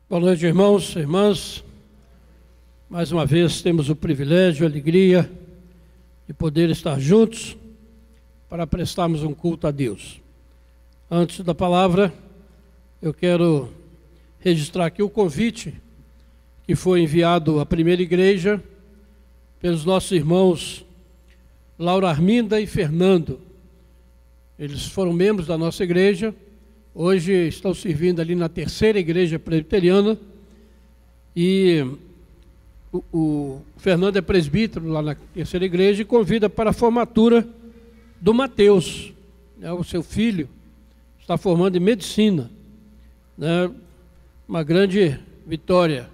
Boa noite, irmãos e irmãs. Mais uma vez temos o privilégio e a alegria de poder estar juntos para prestarmos um culto a Deus. Antes da palavra, eu quero registrar aqui o convite que foi enviado à primeira igreja pelos nossos irmãos Laura Arminda e Fernando. Eles foram membros da nossa igreja. Hoje estão servindo ali na terceira igreja presbiteriana e o Fernando é presbítero lá na terceira igreja e convida para a formatura do Mateus, né, o seu filho está formando em medicina, né, uma grande vitória.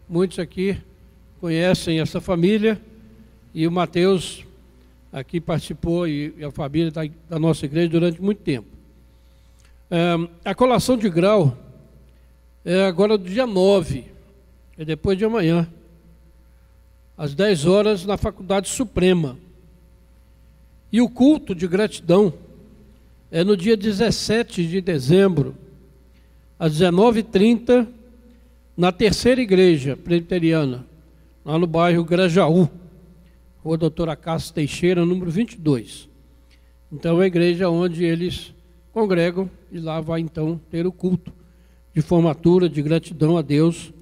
Muitos aqui conhecem essa família e o Mateus aqui participou e a família da nossa igreja durante muito tempo. A colação de grau é agora do dia 9, é depois de amanhã, às 10 horas, na Faculdade Suprema. E o culto de gratidão é no dia 17 de dezembro, às 19h30, na terceira igreja presbiteriana, lá no bairro Grajaú, Rua Doutora Cássia Teixeira, número 22. Então é a igreja onde eles congregam e lá vai então ter o culto de formatura, de gratidão a Deus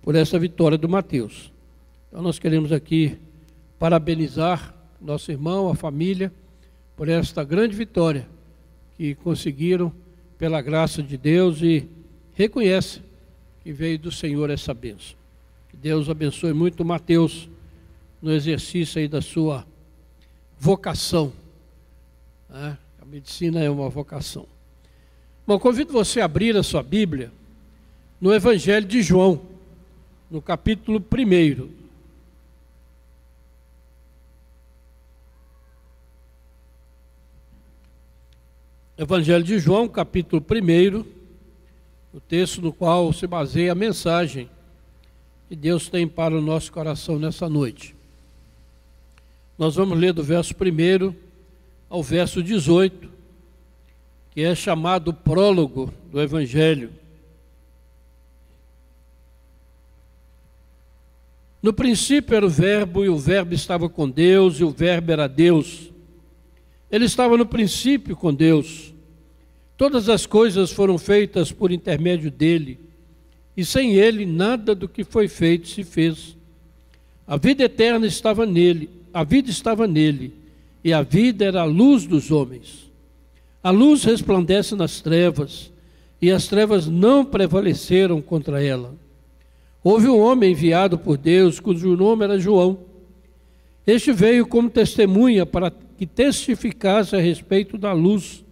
por essa vitória do Mateus. Então nós queremos aqui parabenizar nosso irmão, a família, por esta grande vitória que conseguiram pela graça de Deus e reconhece que veio do Senhor essa bênção. Que Deus abençoe muito o Mateus no exercício aí da sua vocação, né? A medicina é uma vocação. Bom, convido você a abrir a sua Bíblia no Evangelho de João, no capítulo 1. Evangelho de João, capítulo 1, o texto no qual se baseia a mensagem que Deus tem para o nosso coração nessa noite. Nós vamos ler do verso 1 ao verso 18, que é chamado prólogo do Evangelho. No princípio era o Verbo, e o Verbo estava com Deus, e o Verbo era Deus. Ele estava no princípio com Deus. Todas as coisas foram feitas por intermédio dele, e sem ele nada do que foi feito se fez. A vida eterna estava nele, a vida estava nele, e a vida era a luz dos homens. A luz resplandece nas trevas, e as trevas não prevaleceram contra ela. Houve um homem enviado por Deus, cujo nome era João. Este veio como testemunha para que testificasse a respeito da luz,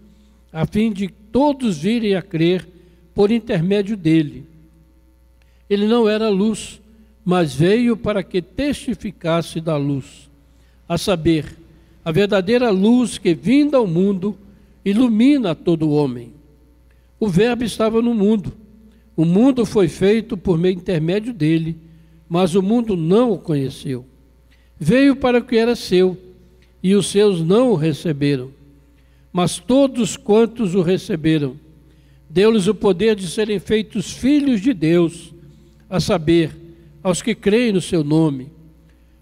a fim de todos virem a crer por intermédio dele. Ele não era luz, mas veio para que testificasse da luz, a saber, a verdadeira luz que, vinda ao mundo, ilumina todo homem. O Verbo estava no mundo. O mundo foi feito por meio intermédio dele, mas o mundo não o conheceu. Veio para o que era seu, e os seus não o receberam. Mas todos quantos o receberam, deu-lhes o poder de serem feitos filhos de Deus, a saber, aos que creem no seu nome,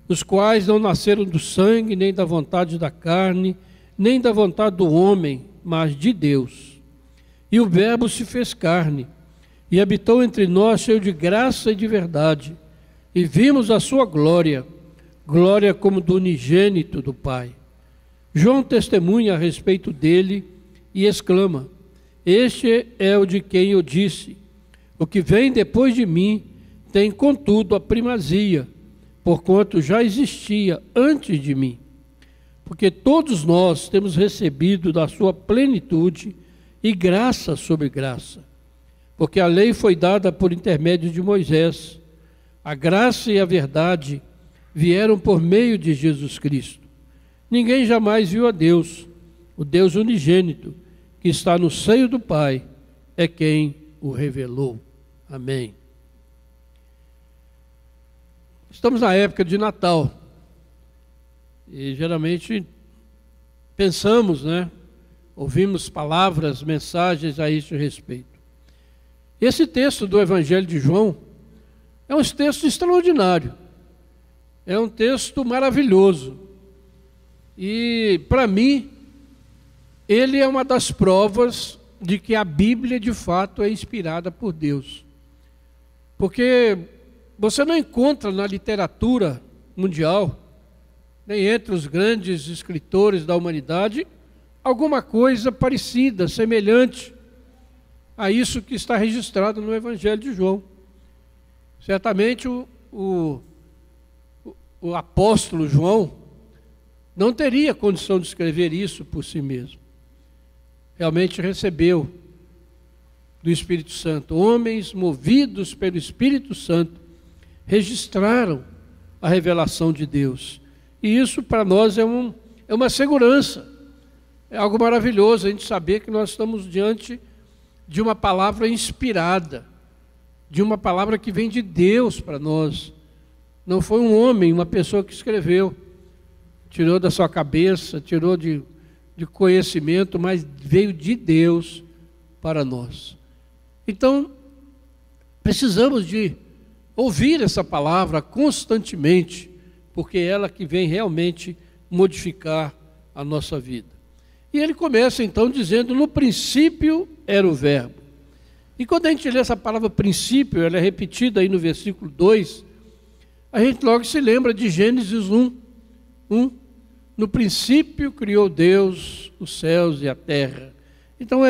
os quais não nasceram do sangue, nem da vontade da carne, nem da vontade do homem, mas de Deus. E o Verbo se fez carne, e habitou entre nós, cheio de graça e de verdade, e vimos a sua glória, glória como do unigênito do Pai. João testemunha a respeito dele e exclama: este é o de quem eu disse, o que vem depois de mim tem contudo a primazia, porquanto já existia antes de mim. Porque todos nós temos recebido da sua plenitude e graça sobre graça. Porque a lei foi dada por intermédio de Moisés, a graça e a verdade vieram por meio de Jesus Cristo. Ninguém jamais viu a Deus, o Deus unigênito, que está no seio do Pai, é quem o revelou. Amém. Estamos na época de Natal e geralmente pensamos, ouvimos palavras, mensagens a este respeito. Esse texto do Evangelho de João É um texto extraordinário, é um texto maravilhoso. E, para mim, ele é uma das provas de que a Bíblia, de fato, é inspirada por Deus. Porque você não encontra na literatura mundial, nem entre os grandes escritores da humanidade, alguma coisa parecida, semelhante a isso que está registrado no Evangelho de João. Certamente o apóstolo João não teria condição de escrever isso por si mesmo. Realmente recebeu do Espírito Santo. Homens movidos pelo Espírito Santo registraram a revelação de Deus. E isso para nós é uma segurança. É algo maravilhoso a gente saber que nós estamos diante de uma palavra inspirada, de uma palavra que vem de Deus para nós. Não foi um homem, uma pessoa que escreveu, tirou da sua cabeça, tirou de conhecimento, mas veio de Deus para nós. Então, precisamos de ouvir essa palavra constantemente, porque é ela que vem realmente modificar a nossa vida. E ele começa então dizendo: no princípio era o verbo. E quando a gente lê essa palavra princípio, ela é repetida aí no versículo 2, a gente logo se lembra de Gênesis 1. No princípio criou Deus os céus e a terra. Então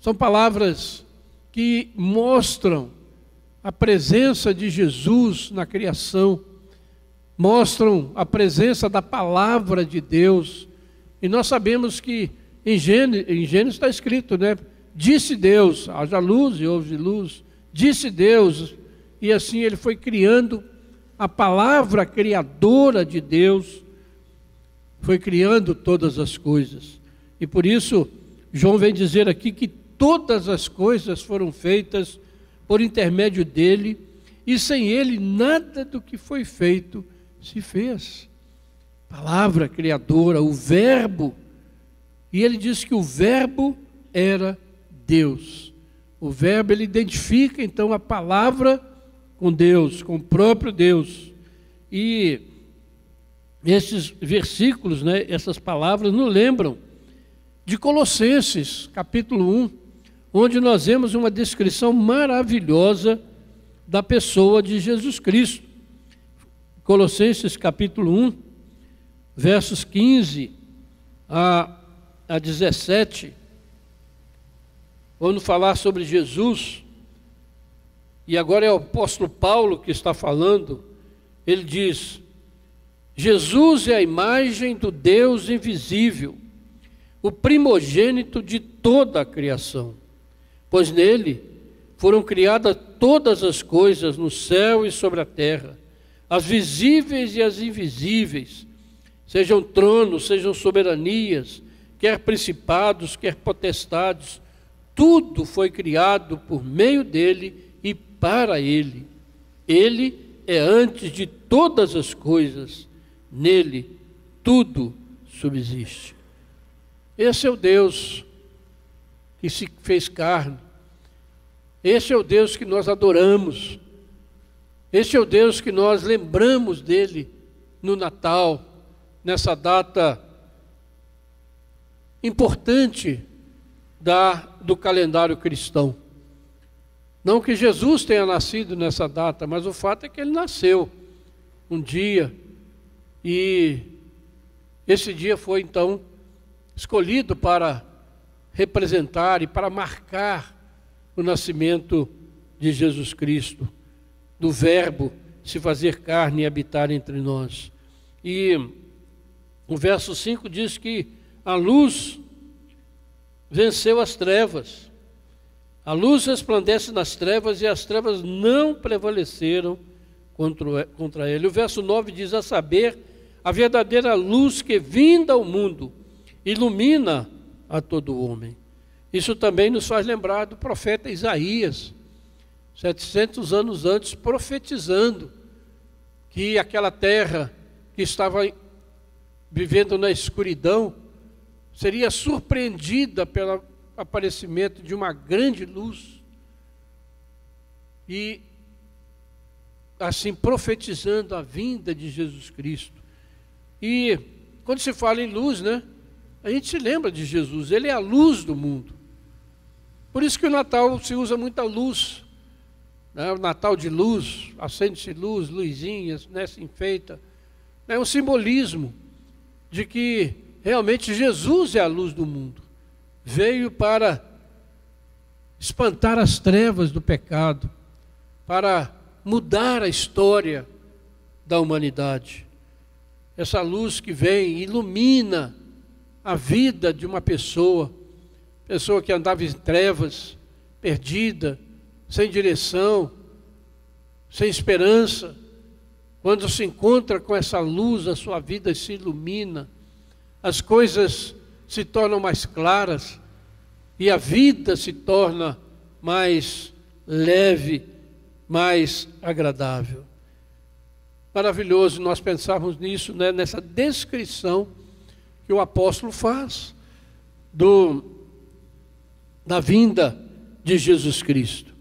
são palavras que mostram a presença de Jesus na criação, mostram a presença da palavra de Deus. E nós sabemos que em Gênesis está escrito, né? Disse Deus, haja luz e houve luz. Disse Deus, e assim ele foi criando a palavra criadora de Deus, foi criando todas as coisas. E por isso, João vem dizer aqui que todas as coisas foram feitas por intermédio dele, e sem ele nada do que foi feito se fez. Palavra criadora, o verbo. E ele diz que o verbo era Deus. O verbo, ele identifica então a palavra com Deus, com o próprio Deus. E esses versículos, né, essas palavras nos lembram de Colossenses, capítulo 1, onde nós vemos uma descrição maravilhosa da pessoa de Jesus Cristo. Colossenses, capítulo 1, versos 15 a 17, vamos falar sobre Jesus, e agora é o apóstolo Paulo que está falando. Ele diz: Jesus é a imagem do Deus invisível, o primogênito de toda a criação, pois nele foram criadas todas as coisas no céu e sobre a terra, as visíveis e as invisíveis, sejam tronos, sejam soberanias, quer principados, quer potestades, tudo foi criado por meio dele e para ele. Ele é antes de todas as coisas, nele tudo subsiste. Esse é o Deus que se fez carne, esse é o Deus que nós adoramos, esse é o Deus que nós lembramos dele no Natal, nessa data importante do calendário cristão. Não que Jesus tenha nascido nessa data, mas o fato é que ele nasceu um dia, e esse dia foi então escolhido para representar e para marcar o nascimento de Jesus Cristo, do Verbo se fazer carne e habitar entre nós. E o verso 5 diz que a luz venceu as trevas. A luz resplandece nas trevas e as trevas não prevaleceram contra ele. O verso 9 diz: a saber, a verdadeira luz que vinda ao mundo ilumina a todo homem. Isso também nos faz lembrar do profeta Isaías, 700 anos antes, profetizando que aquela terra que estava vivendo na escuridão seria surpreendida pelo aparecimento de uma grande luz. E assim, profetizando a vinda de Jesus Cristo. E quando se fala em luz, né, a gente se lembra de Jesus, ele é a luz do mundo. Por isso que o Natal se usa muita luz, né, o Natal de luz, acende-se luz, luzinhas, né, se enfeita. É um simbolismo de que realmente Jesus é a luz do mundo. Veio para espantar as trevas do pecado, para mudar a história da humanidade. Essa luz que vem ilumina a vida de uma pessoa que andava em trevas, perdida, sem direção, sem esperança. Quando se encontra com essa luz, a sua vida se ilumina, as coisas se tornam mais claras e a vida se torna mais leve, mais agradável. Maravilhoso nós pensarmos nisso, né, nessa descrição que o apóstolo faz da vinda de Jesus Cristo.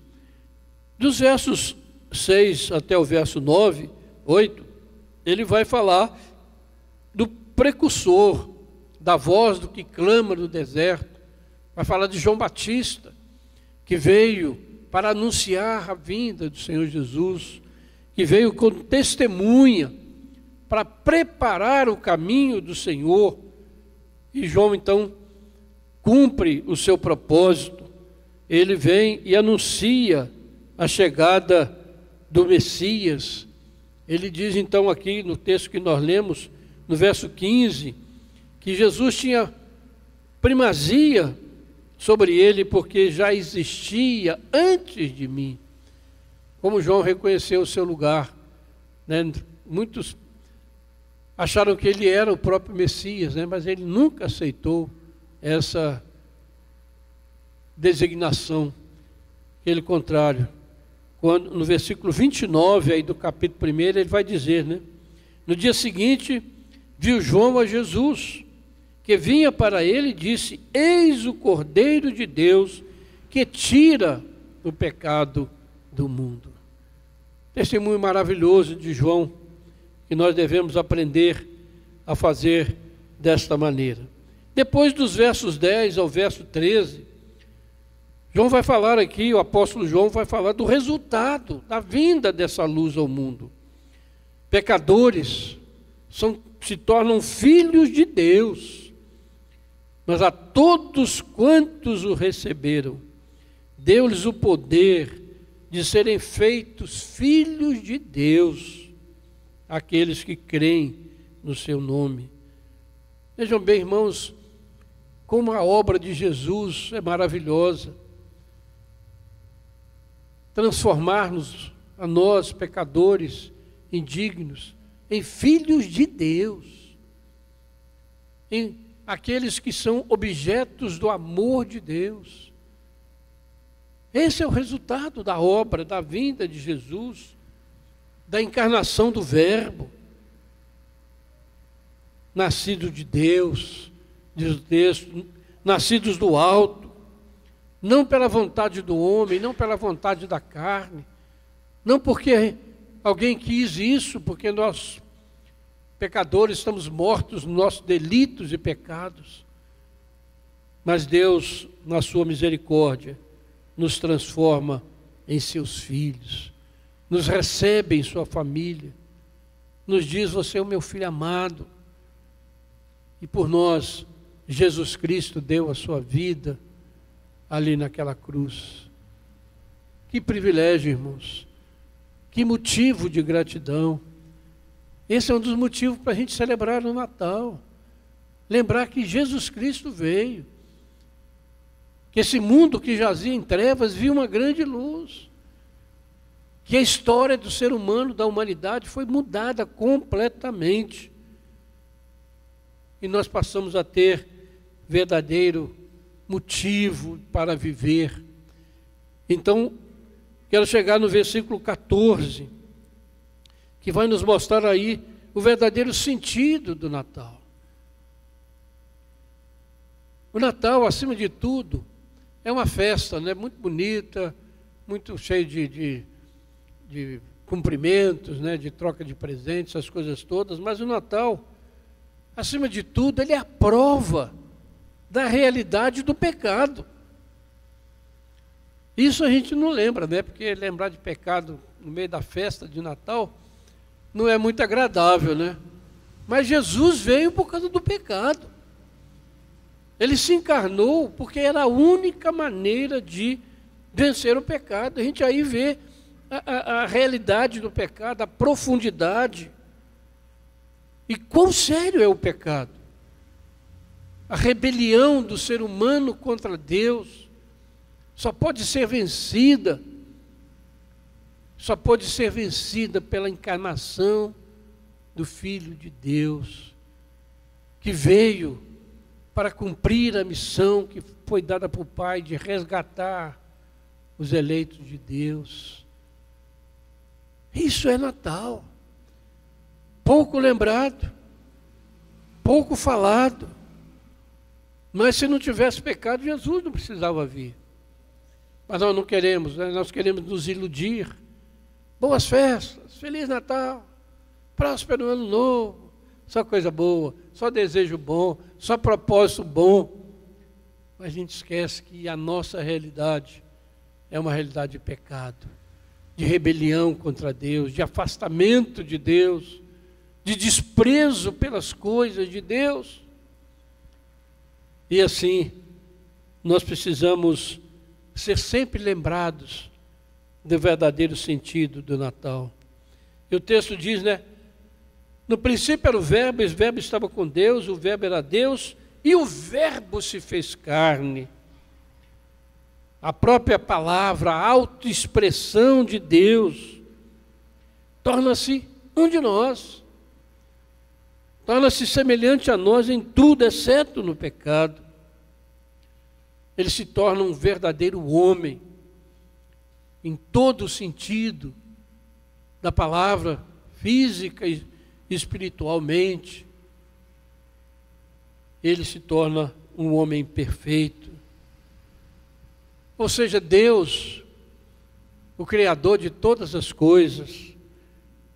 Dos versos 6 até o verso 9, 8, ele vai falar do precursor, da voz do que clama no deserto. Vai falar de João Batista, que veio para anunciar a vinda do Senhor Jesus, que veio com testemunha para preparar o caminho do Senhor. E João então cumpre o seu propósito. Ele vem e anuncia a chegada do Messias. Ele diz então aqui no texto que nós lemos, no verso 15, que Jesus tinha primazia sobre ele porque já existia antes de mim. Como João reconheceu o seu lugar, né? Muitos acharam que ele era o próprio Messias, né? Mas ele nunca aceitou essa designação. Pelo contrário, quando, no versículo 29 aí do capítulo 1, ele vai dizer, né? No dia seguinte, viu João a Jesus, que vinha para ele e disse: eis o Cordeiro de Deus, que tira o pecado do mundo. Testemunho maravilhoso de João, que nós devemos aprender a fazer desta maneira. Depois dos versos 10 ao verso 13, João vai falar aqui, o apóstolo João vai falar do resultado da vinda dessa luz ao mundo. Pecadores se tornam filhos de Deus, mas a todos quantos o receberam, deu-lhes o poder de serem feitos filhos de Deus, aqueles que creem no seu nome. Vejam bem, irmãos, como a obra de Jesus é maravilhosa. Transformar-nos, a nós, pecadores, indignos, em filhos de Deus, em aqueles que são objetos do amor de Deus. Esse é o resultado da obra, da vinda de Jesus, da encarnação do Verbo, nascido de Deus, diz o texto, nascidos do alto, não pela vontade do homem, não pela vontade da carne, não porque alguém quis isso, porque nós, pecadores, estamos mortos nos nossos delitos e pecados, mas Deus, na sua misericórdia, nos transforma em seus filhos, nos recebe em sua família, nos diz: você é o meu filho amado, e por nós, Jesus Cristo deu a sua vida ali naquela cruz. Que privilégio, irmãos, que motivo de gratidão. Esse é um dos motivos para a gente celebrar o Natal, lembrar que Jesus Cristo veio, que esse mundo que jazia em trevas viu uma grande luz, que a história do ser humano, da humanidade, foi mudada completamente, e nós passamos a ter verdadeiro motivo para viver. Então, quero chegar no versículo 14, que vai nos mostrar aí o verdadeiro sentido do Natal. O Natal, acima de tudo, é uma festa, né? Muito bonita, muito cheia de cumprimentos, né, de troca de presentes, essas coisas todas, mas o Natal, acima de tudo, ele é a prova da realidade do pecado. Isso a gente não lembra, né? Porque lembrar de pecado no meio da festa de Natal não é muito agradável, né? Mas Jesus veio por causa do pecado. Ele se encarnou porque era a única maneira de vencer o pecado. A gente aí vê a realidade do pecado, a profundidade. E quão sério é o pecado? A rebelião do ser humano contra Deus só pode ser vencida pela encarnação do Filho de Deus, que veio para cumprir a missão que foi dada por Pai de resgatar os eleitos de Deus. Isso é Natal. Pouco lembrado, pouco falado. Mas se não tivesse pecado, Jesus não precisava vir. Mas nós não queremos, né? Nós queremos nos iludir. Boas festas, Feliz Natal, próspero Ano Novo, só coisa boa, só desejo bom, só propósito bom. Mas a gente esquece que a nossa realidade é uma realidade de pecado, de rebelião contra Deus, de afastamento de Deus, de desprezo pelas coisas de Deus. E assim, nós precisamos ser sempre lembrados do verdadeiro sentido do Natal. E o texto diz, né? No princípio era o Verbo estava com Deus, o Verbo era Deus, e o Verbo se fez carne. A própria palavra, a autoexpressão de Deus, torna-se um de nós. Torna-se semelhante a nós em tudo, exceto no pecado. Ele se torna um verdadeiro homem, em todo o sentido da palavra, física e espiritualmente. Ele se torna um homem perfeito. Ou seja, Deus, o Criador de todas as coisas,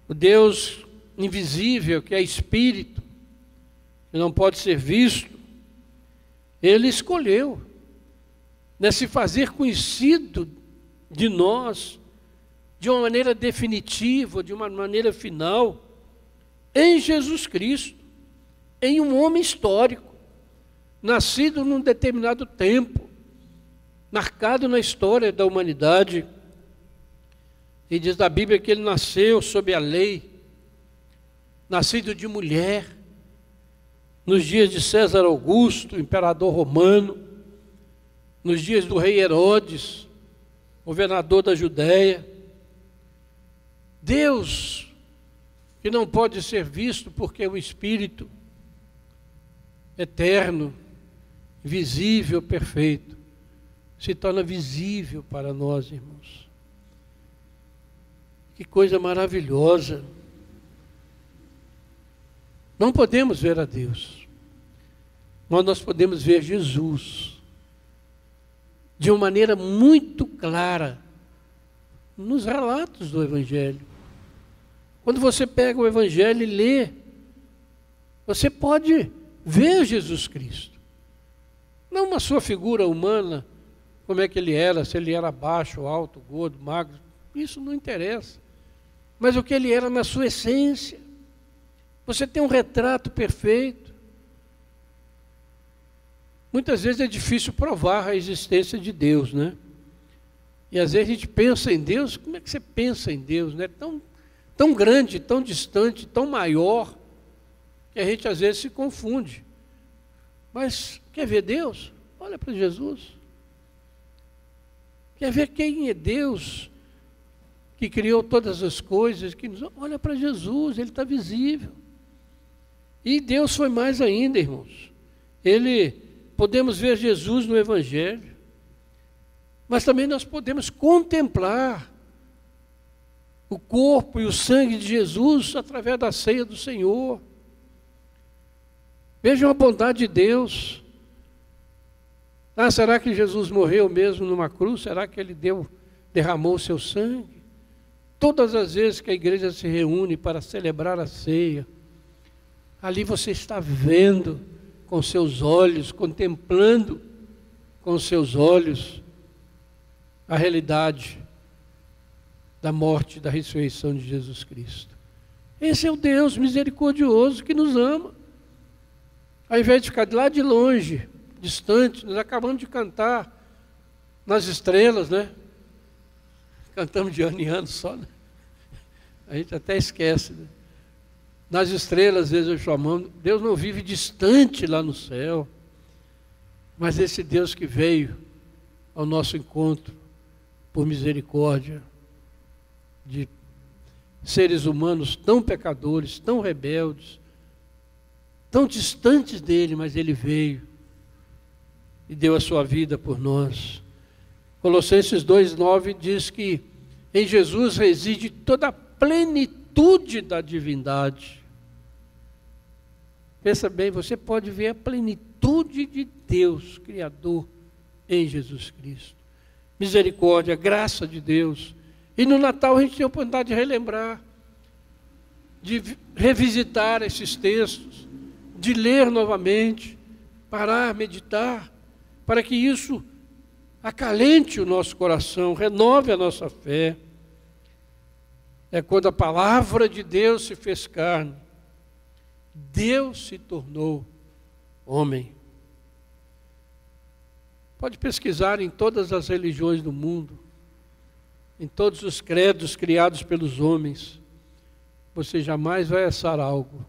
o Deus invisível, que é Espírito, que não pode ser visto, Ele escolheu, né, se fazer conhecido de nós, de uma maneira definitiva, de uma maneira final, em Jesus Cristo, em um homem histórico, nascido num determinado tempo, marcado na história da humanidade. E diz da Bíblia que ele nasceu sob a lei, nascido de mulher, nos dias de César Augusto, imperador romano, nos dias do rei Herodes, governador da Judéia. Deus, que não pode ser visto porque é um Espírito eterno, visível, perfeito, se torna visível para nós, irmãos. Que coisa maravilhosa. Não podemos ver a Deus, mas nós podemos ver Jesus de uma maneira muito clara nos relatos do Evangelho. Quando você pega o Evangelho e lê, você pode ver Jesus Cristo. Não uma sua figura humana, como é que ele era, se ele era baixo, alto, gordo, magro, isso não interessa. Mas o que ele era na sua essência. Você tem um retrato perfeito. Muitas vezes é difícil provar a existência de Deus, né? E às vezes a gente pensa em Deus, como é que você pensa em Deus, né? Tão grande, tão distante, tão maior, que a gente às vezes se confunde. Mas quer ver Deus? Olha para Jesus. Quer ver quem é Deus, que criou todas as coisas? Olha para Jesus, Ele está visível. E Deus foi mais ainda, irmãos. Podemos ver Jesus no Evangelho, mas também nós podemos contemplar o corpo e o sangue de Jesus através da ceia do Senhor. Vejam a bondade de Deus. Será que Jesus morreu mesmo numa cruz? Será que Ele derramou o seu sangue? Todas as vezes que a igreja se reúne para celebrar a ceia, ali você está vendo com seus olhos, contemplando com seus olhos a realidade da morte e da ressurreição de Jesus Cristo. Esse é o Deus misericordioso que nos ama. Ao invés de ficar lá de longe, distante, nós acabamos de cantar nas estrelas, né? Cantamos de ano em ano só, né? A gente até esquece, né? Nas estrelas, às vezes eu chamamos, Deus não vive distante lá no céu, mas esse Deus que veio ao nosso encontro por misericórdia de seres humanos tão pecadores, tão rebeldes, tão distantes dele, mas ele veio e deu a sua vida por nós. Colossenses 2:9 diz que em Jesus reside toda a plenitude da divindade. Pensa bem, você pode ver a plenitude de Deus, Criador, em Jesus Cristo. Misericórdia, graça de Deus. E no Natal a gente tem a oportunidade de relembrar, de revisitar esses textos, de ler novamente, parar, meditar, para que isso acalente o nosso coração, renove a nossa fé. É quando a palavra de Deus se fez carne, Deus se tornou homem. Pode pesquisar em todas as religiões do mundo, em todos os credos criados pelos homens, você jamais vai achar algo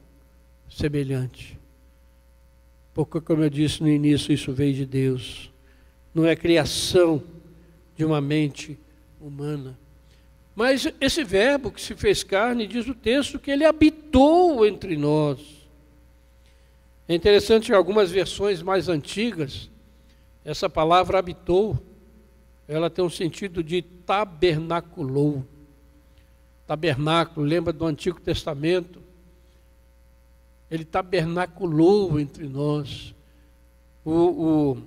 semelhante. Porque, como eu disse no início, isso veio de Deus. Não é criação de uma mente humana. Mas esse verbo que se fez carne, diz o texto que ele habitou entre nós. É interessante que em algumas versões mais antigas, essa palavra habitou, ela tem um sentido de tabernaculou. Tabernáculo, lembra do Antigo Testamento? Ele tabernaculou entre nós. No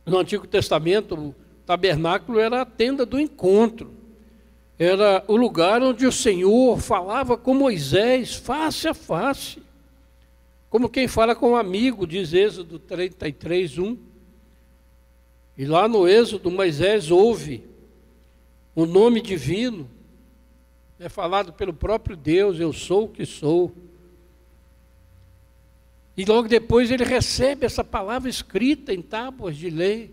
Antigo Testamento, o tabernáculo era a tenda do encontro. Era o lugar onde o Senhor falava com Moisés face a face. Como quem fala com um amigo, diz Êxodo 33:1. E lá no Êxodo, Moisés ouve o nome divino. É falado pelo próprio Deus, eu sou o que sou. E logo depois ele recebe essa palavra escrita em tábuas de lei,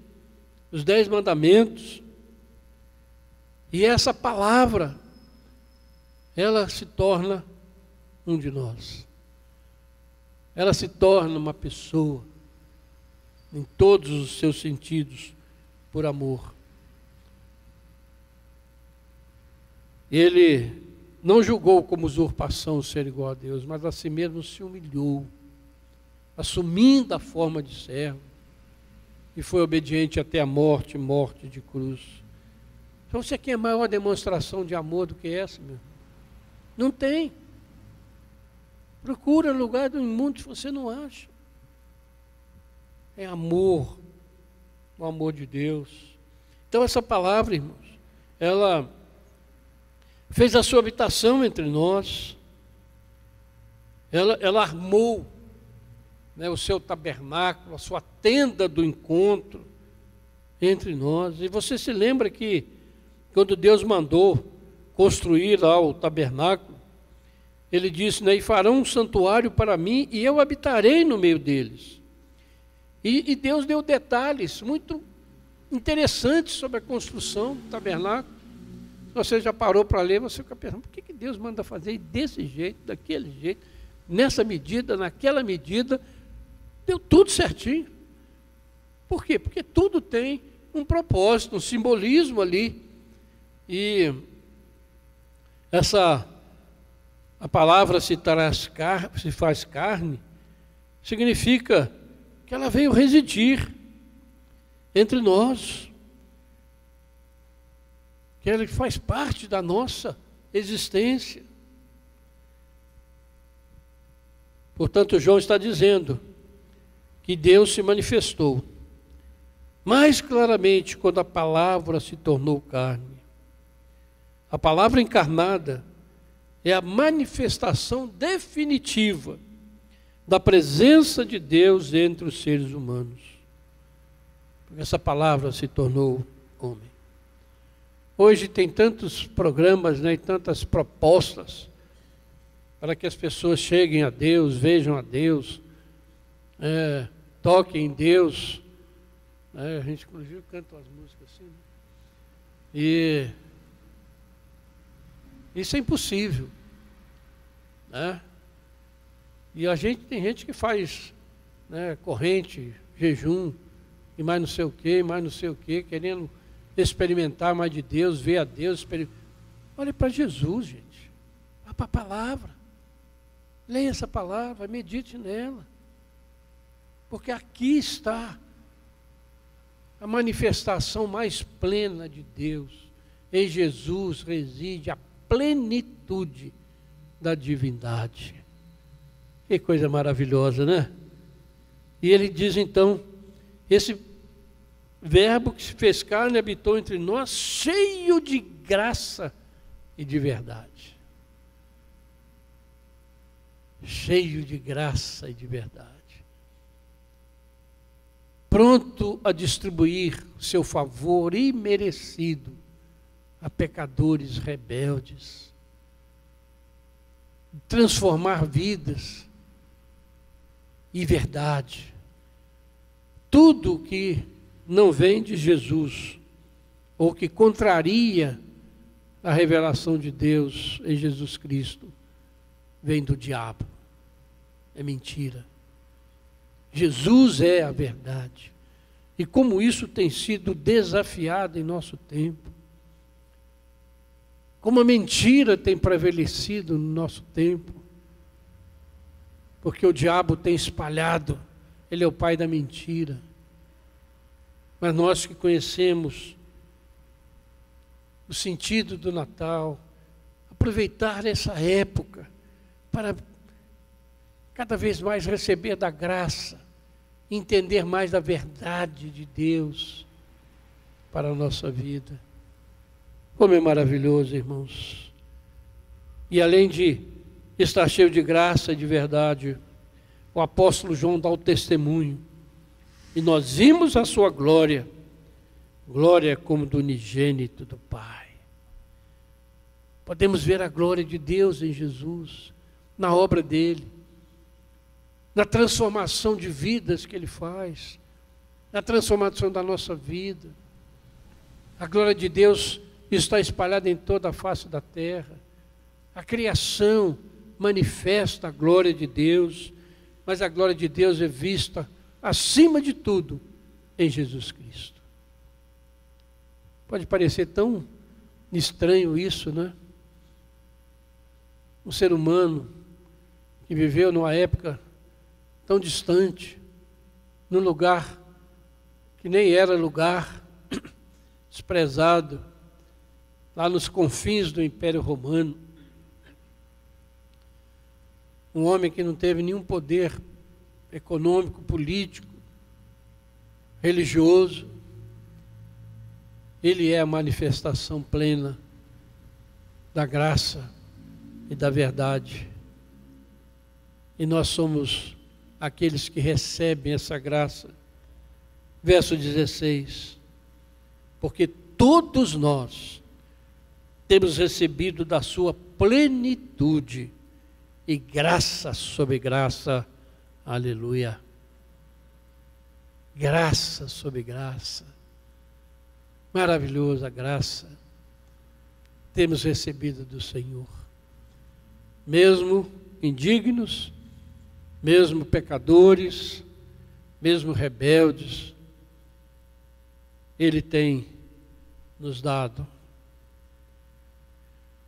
os 10 mandamentos. E essa palavra, ela se torna um de nós. Ela se torna uma pessoa, em todos os seus sentidos, por amor. Ele não julgou como usurpação ser igual a Deus, mas a si mesmo se humilhou, assumindo a forma de servo, e foi obediente até a morte, morte de cruz. Então você quer maior demonstração de amor do que essa, meu? Não tem. Procura lugar do mundo que você não acha. É amor, o amor de Deus. Então essa palavra, irmãos, ela fez a sua habitação entre nós. Ela armou, né, o seu tabernáculo, a sua tenda do encontro entre nós. E você se lembra que quando Deus mandou construir lá o tabernáculo, ele disse, né, e farão um santuário para mim e eu habitarei no meio deles. E Deus deu detalhes muito interessantes sobre a construção do tabernáculo. Se você já parou para ler, você fica pensando, por que Deus manda fazer desse jeito, daquele jeito, nessa medida, naquela medida? Deu tudo certinho. Por quê? Porque tudo tem um propósito, um simbolismo ali. E a palavra se faz carne, significa que ela veio residir entre nós, que ela faz parte da nossa existência. Portanto, João está dizendo que Deus se manifestou mais claramente quando a palavra se tornou carne. A palavra encarnada é a manifestação definitiva da presença de Deus entre os seres humanos. Porque essa palavra se tornou homem. Hoje tem tantos programas, né, e tantas propostas para que as pessoas cheguem a Deus, vejam a Deus, toquem em Deus. A gente inclusive canta umas músicas assim, né? E isso é impossível, né? E tem gente que faz, né, corrente, jejum, e mais não sei o quê, mais não sei o quê, querendo experimentar mais de Deus, ver a Deus. Olhe para Jesus, gente. Vá para a palavra. Leia essa palavra, medite nela. Porque aqui está a manifestação mais plena de Deus. Em Jesus reside a plenitude da divindade. Que coisa maravilhosa, né? E ele diz então, esse Verbo que se fez carne habitou entre nós, cheio de graça e de verdade. Cheio de graça e de verdade. Pronto a distribuir seu favor imerecido a pecadores rebeldes. Transformar vidas e verdade. Tudo que não vem de Jesus, ou que contraria a revelação de Deus em Jesus Cristo, vem do diabo. É mentira. Jesus é a verdade. E como isso tem sido desafiado em nosso tempo. Como a mentira tem prevalecido no nosso tempo. Porque o diabo tem espalhado, ele é o pai da mentira. Mas nós que conhecemos o sentido do Natal, aproveitar essa época para cada vez mais receber da graça, entender mais da verdade de Deus para a nossa vida. Como é maravilhoso, irmãos. E além de estar cheio de graça e de verdade, o apóstolo João dá o testemunho. E nós vimos a sua glória, glória como do unigênito do Pai. Podemos ver a glória de Deus em Jesus, na obra dele, na transformação de vidas que ele faz, na transformação da nossa vida. A glória de Deus está espalhada em toda a face da terra. A criação manifesta a glória de Deus, mas a glória de Deus é vista acima de tudo em Jesus Cristo. Pode parecer tão estranho isso, né? Um ser humano que viveu numa época tão distante, num lugar que nem era lugar, desprezado, lá nos confins do Império Romano. Um homem que não teve nenhum poder econômico, político, religioso. Ele é a manifestação plena da graça e da verdade. E nós somos aqueles que recebem essa graça. Verso 16. Porque todos nós temos recebido da sua plenitude e graça sobre graça. Aleluia. Graça sobre graça. Maravilhosa graça. Temos recebido do Senhor. Mesmo indignos, mesmo pecadores, mesmo rebeldes, Ele tem nos dado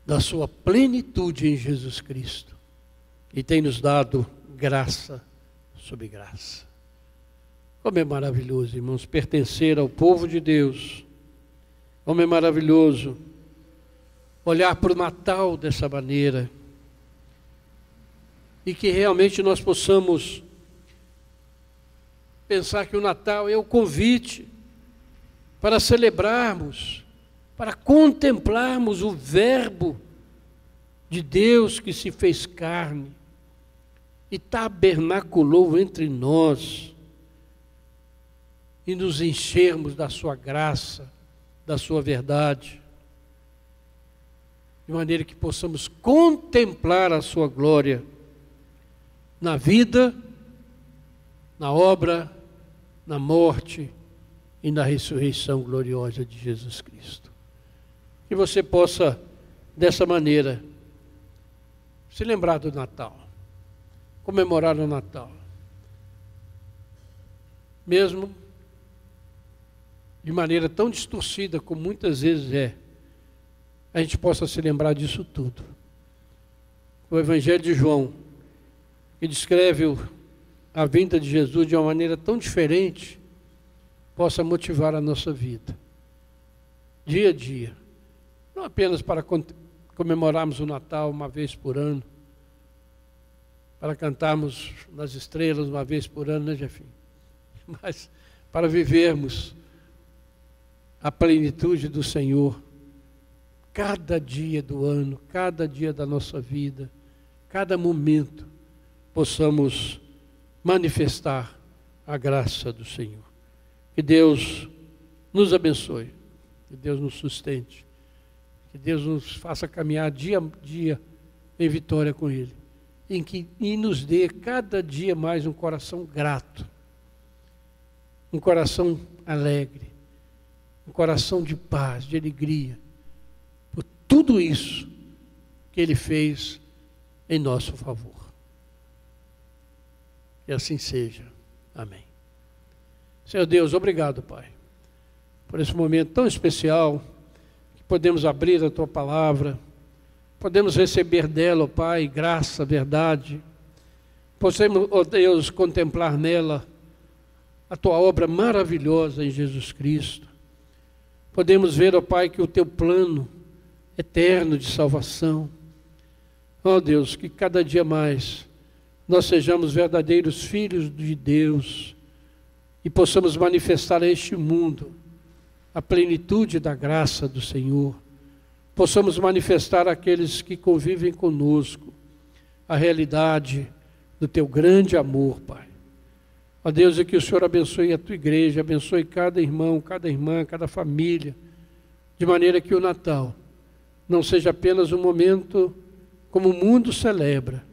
da sua plenitude em Jesus Cristo e tem nos dado graça sobre graça. Como é maravilhoso, irmãos, pertencer ao povo de Deus. Como é maravilhoso olhar para o Natal dessa maneira e que realmente nós possamos pensar que o Natal é o convite para celebrarmos para contemplarmos o Verbo de Deus que se fez carne e tabernaculou entre nós, e nos enchermos da sua graça, da sua verdade, de maneira que possamos contemplar a sua glória na vida, na obra, na morte e na ressurreição gloriosa de Jesus Cristo. Que você possa, dessa maneira, se lembrar do Natal, comemorar o Natal, mesmo de maneira tão distorcida como muitas vezes a gente possa se lembrar disso tudo. O Evangelho de João, que descreve a vinda de Jesus de uma maneira tão diferente, possa motivar a nossa vida, dia a dia, não apenas para comemorarmos o Natal uma vez por ano, para cantarmos nas estrelas uma vez por ano, né, Jefinho? Mas para vivermos a plenitude do Senhor, cada dia do ano, cada dia da nossa vida, cada momento, possamos manifestar a graça do Senhor. Que Deus nos abençoe, que Deus nos sustente, que Deus nos faça caminhar dia a dia em vitória com Ele, e nos dê cada dia mais um coração grato, um coração alegre, um coração de paz, de alegria, por tudo isso que Ele fez em nosso favor. Que assim seja. Amém. Senhor Deus, obrigado, Pai, por esse momento tão especial, que podemos abrir a Tua Palavra, podemos receber dela, ó Pai, graça, verdade, possamos, ó Deus, contemplar nela a Tua obra maravilhosa em Jesus Cristo. Podemos ver, ó Pai, que o Teu plano eterno de salvação, ó Deus, que cada dia mais nós sejamos verdadeiros filhos de Deus e possamos manifestar a este mundo a plenitude da graça do Senhor, possamos manifestar àqueles que convivem conosco a realidade do Teu grande amor, Pai. Ó Deus, e que o Senhor abençoe a Tua igreja, abençoe cada irmão, cada irmã, cada família, de maneira que o Natal não seja apenas um momento como o mundo celebra,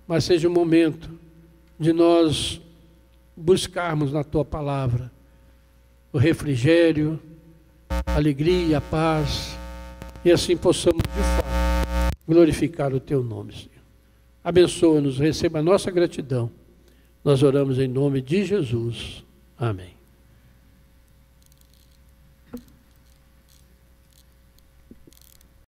mas seja um momento de nós buscarmos na Tua Palavra o refrigério, a alegria, a paz, e assim possamos, de fato, glorificar o Teu nome, Senhor. Abençoa-nos, receba a nossa gratidão. Nós oramos em nome de Jesus. Amém.